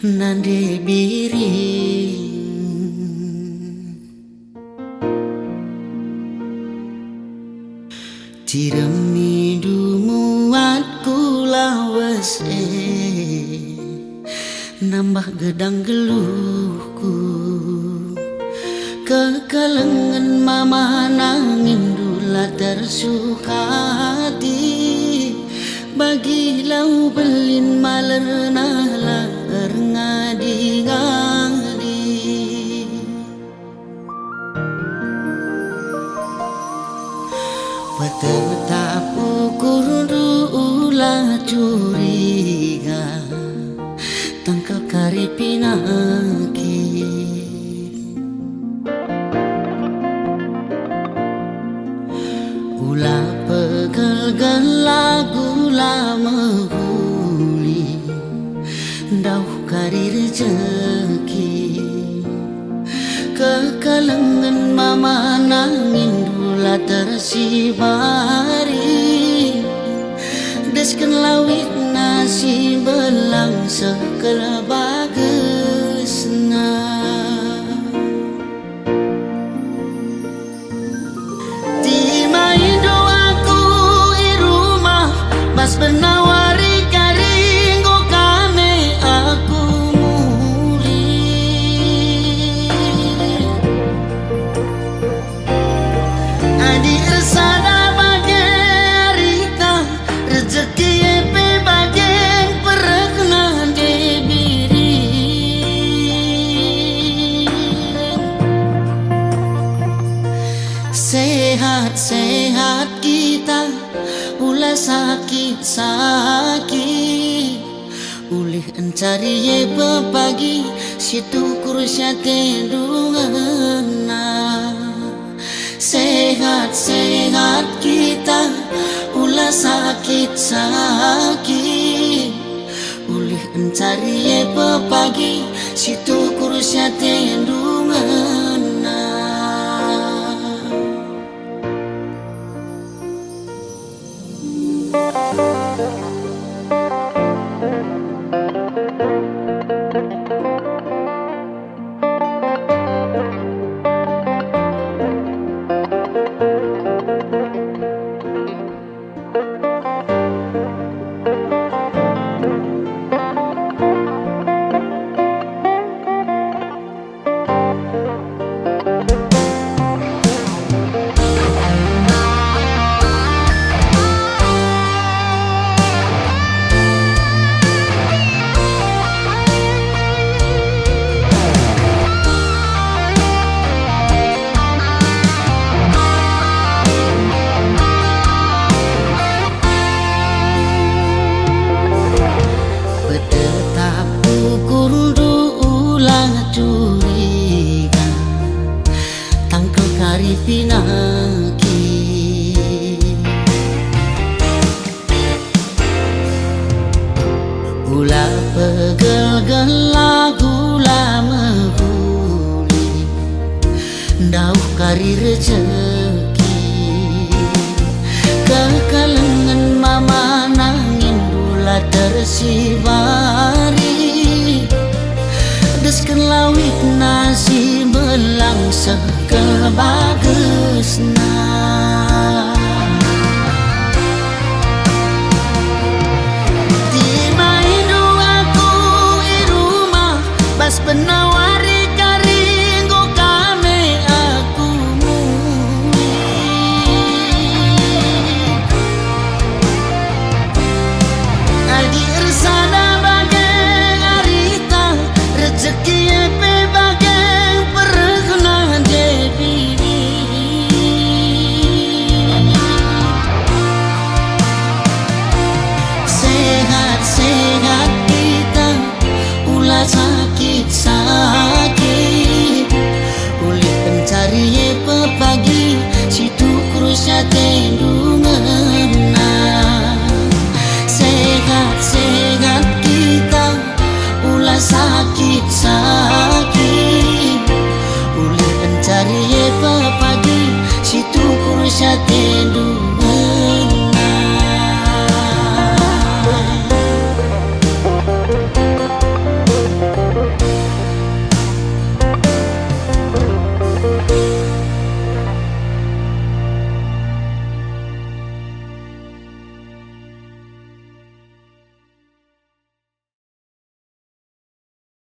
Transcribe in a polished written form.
nande biring tiremi dumuat kula wese nambah gedang geluhku kekalengan mama nangin dula tersuka hati bagi lau belin malerna laer ngadi-ngadi betapa ukur ulah curiga tangkal kari pinaki ulah pegal lagu lama huli dauh kari rezeki kekalengan mama nangin dula tersibari desken lawit nasi belang sekela bagesna timai doaku irumah mas benawari karinggo kame aku muli adi ersada bage arita rezeki epe bage perekna debiri sehat-sehat kita ulah sakit-sakit ulih encari ye pepagi situ kursyate dungana sehat-sehat kita ulah sakit-sakit ulih encari ye pepagi situ kursyate dungana curiga tangkel kari pinaki ulah pegel lagu lama huli dauh kari rezeki kekalengan mama nangin dula tersibari desken lawit nasi belang sekel bagesna timai doaku irumah bas penawari karinggo kame aku muli adi ersana bage arita rezeki epe bage perekna debiri sehat-sehat kita ulah sakit-sakit ulih pencari epe pagi situ kursyate dungena sehat-sehat kita ulah sakit-sakit ulih pencari ye pepagi situ kursyate